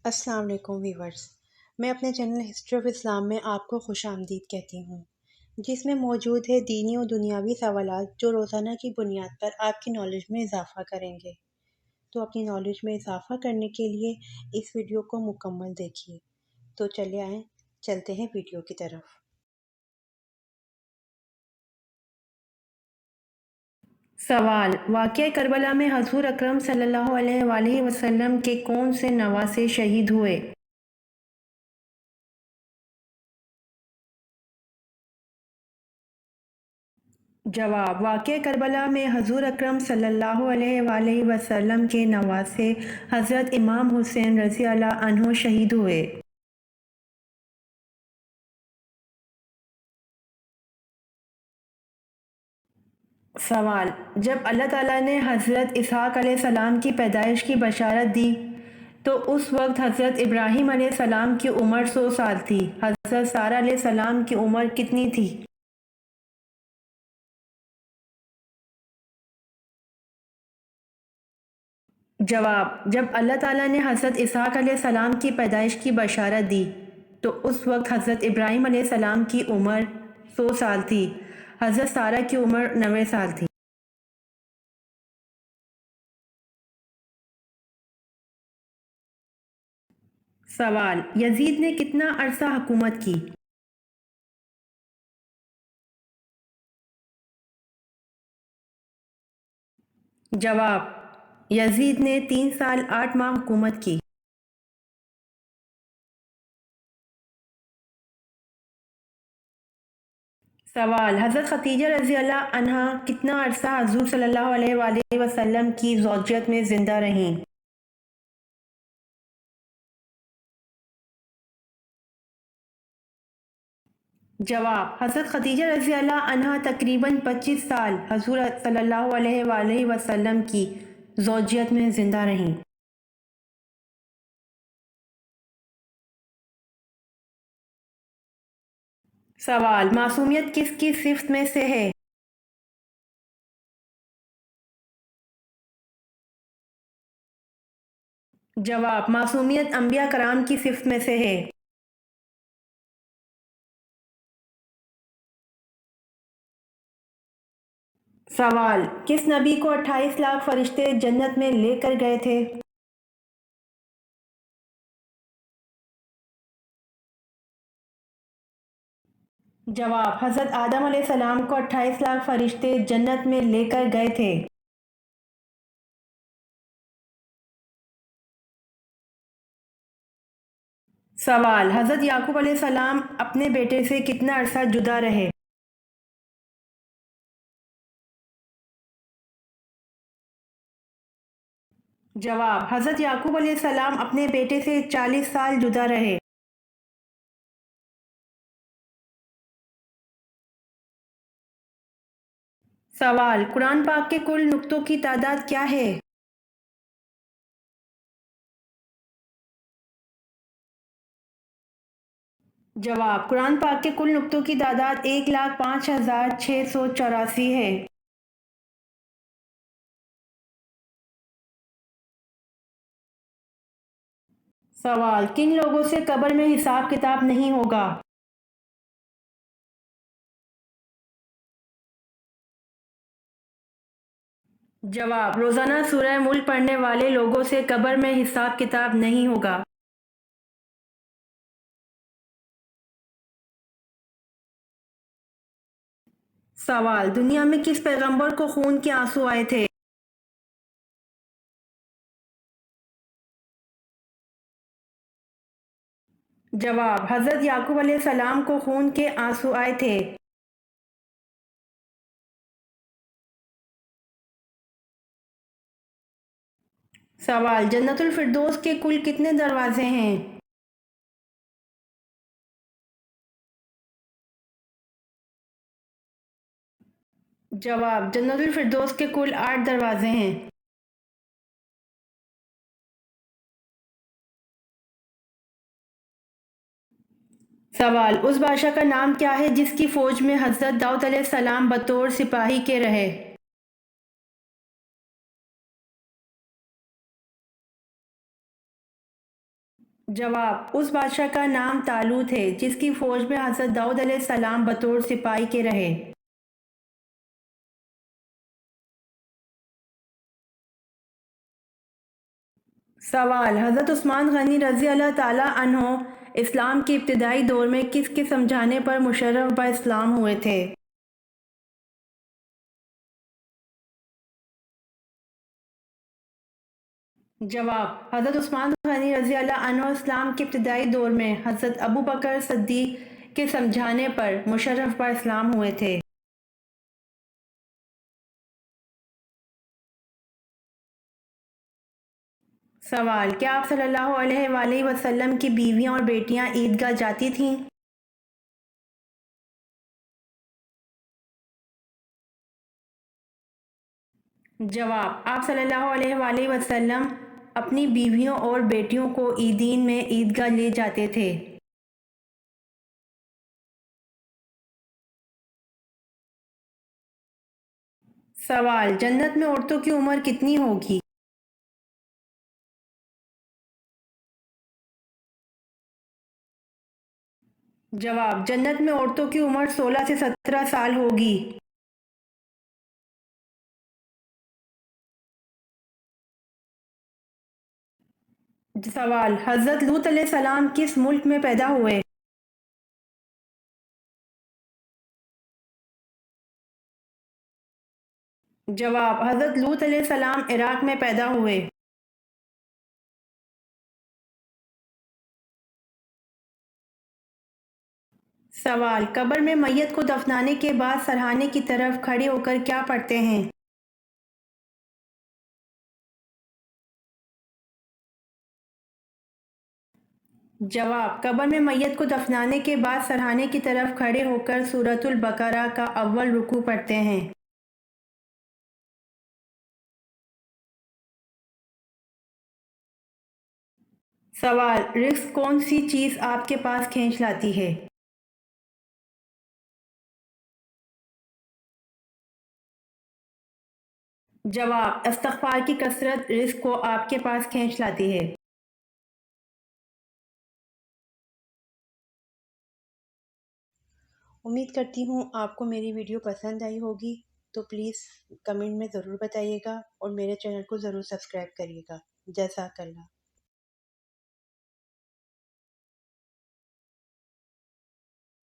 السلام علیکم ویورز، میں اپنے چینل ہسٹری آف اسلام میں آپ کو خوش آمدید کہتی ہوں، جس میں موجود ہے دینی و دنیاوی سوالات جو روزانہ کی بنیاد پر آپ کی نالج میں اضافہ کریں گے۔ تو اپنی نالج میں اضافہ کرنے کے لیے اس ویڈیو کو مکمل دیکھیے۔ تو چلے آئیں، چلتے ہیں ویڈیو کی طرف۔ سوال: واقعہ کربلا میں حضور اکرم صلی اللہ علیہ وآلہ وسلم کے کون سے نواسے شہید ہوئے؟ جواب: واقعہ کربلا میں حضور اکرم صلی اللہ علیہ وآلہ وسلم کے نواسے حضرت امام حسین رضی اللہ عنہ شہید ہوئے۔ سوال: جب اللہ تعالیٰ نے حضرت اسحاق علیہ السلام کی پیدائش کی بشارت دی تو اس وقت حضرت ابراہیم علیہ السلام کی عمر 100 سال تھی۔ حضرت سارہ علیہ السلام کی عمر کتنی تھی؟ جواب: جب اللہ تعالیٰ نے حضرت اسحاق علیہ السلام کی پیدائش کی بشارت دی تو اس وقت حضرت ابراہیم علیہ السلام کی عمر 100 سال تھی۔ حضرت سارہ کی عمر 90 سال تھی۔ سوال: یزید نے کتنا عرصہ حکومت کی؟ جواب: یزید نے 3 سال 8 ماہ حکومت کی۔ سوال: حضرت خدیجہ رضی اللہ عنہا کتنا عرصہ حضور صلی اللہ علیہ وآلہ وسلم کی زوجیت میں زندہ رہیں؟ جواب: حضرت خدیجہ رضی اللہ عنہا تقریباً 25 سال حضور صلی اللہ علیہ وآلہ وسلم کی زوجیت میں زندہ رہیں۔ سوال: معصومیت کس کی صفت میں سے ہے؟ جواب: معصومیت انبیاء کرام کی صفت میں سے ہے۔ سوال: کس نبی کو 28 لاکھ فرشتے جنت میں لے کر گئے تھے؟ جواب: حضرت آدم علیہ السلام کو 28 لاکھ فرشتے جنت میں لے کر گئے تھے۔ سوال: حضرت یعقوب علیہ السلام اپنے بیٹے سے کتنا عرصہ جدا رہے؟ جواب: حضرت یعقوب علیہ السلام اپنے بیٹے سے 40 سال جدا رہے۔ سوال: قرآن پاک کے کل نقطوں کی تعداد کیا ہے؟ جواب: قرآن پاک کے کل نقطوں کی تعداد 1,05,684 ہے۔ سوال: کن لوگوں سے قبر میں حساب کتاب نہیں ہوگا؟ جواب: روزانہ سورہ ملک پڑھنے والے لوگوں سے قبر میں حساب کتاب نہیں ہوگا۔ سوال: دنیا میں کس پیغمبر کو خون کے آنسو آئے تھے؟ جواب: حضرت یعقوب علیہ السلام کو خون کے آنسو آئے تھے۔ سوال: جنت الفردوس کے کل کتنے دروازے ہیں؟ جواب: جنت الفردوس کے کل 8 دروازے ہیں۔ سوال: اس بادشاہ کا نام کیا ہے جس کی فوج میں حضرت داؤد علیہ السلام بطور سپاہی کے رہے؟ جواب: اس بادشاہ کا نام طالوت ہے جس کی فوج میں حضرت داؤد علیہ السلام بطور سپاہی کے رہے۔ سوال: حضرت عثمان غنی رضی اللہ تعالیٰ عنہ اسلام کے ابتدائی دور میں کس کے سمجھانے پر مشرف با اسلام ہوئے تھے؟ جواب: حضرت عثمان غنی رضی اللہ عنہ اسلام کے ابتدائی دور میں حضرت ابو بکر صدیق کے سمجھانے پر مشرف با اسلام ہوئے تھے۔ سوال: کیا آپ صلی اللہ علیہ وآلہ وسلم کی بیویاں اور بیٹیاں عیدگاہ جاتی تھیں؟ جواب: آپ صلی اللہ علیہ وآلہ وسلم اپنی بیویوں اور بیٹیوں کو عیدین میں عیدگاہ لے جاتے تھے۔ سوال: جنت میں عورتوں کی عمر کتنی ہوگی؟ جواب: جنت میں عورتوں کی عمر 16 سے 17 سال ہوگی۔ سوال: حضرت لوط علیہ السلام کس ملک میں پیدا ہوئے؟ جواب: حضرت لوط علیہ السلام عراق میں پیدا ہوئے۔ سوال: قبر میں میت کو دفنانے کے بعد سرہانے کی طرف کھڑے ہو کر کیا پڑھتے ہیں؟ جواب: قبر میں میت کو دفنانے کے بعد سرہانے کی طرف کھڑے ہو کر سورۃ البقرہ کا اول رکوع پڑھتے ہیں۔ سوال: رزق کون سی چیز آپ کے پاس کھینچ لاتی ہے؟ جواب: استغفار کی کثرت رزق کو آپ کے پاس کھینچ لاتی ہے۔ امید کرتی ہوں آپ کو میری ویڈیو پسند آئی ہوگی، تو پلیز کمنٹ میں ضرور بتائیے گا اور میرے چینل کو ضرور سبسکرائب کریے گا۔ جزاک اللہ۔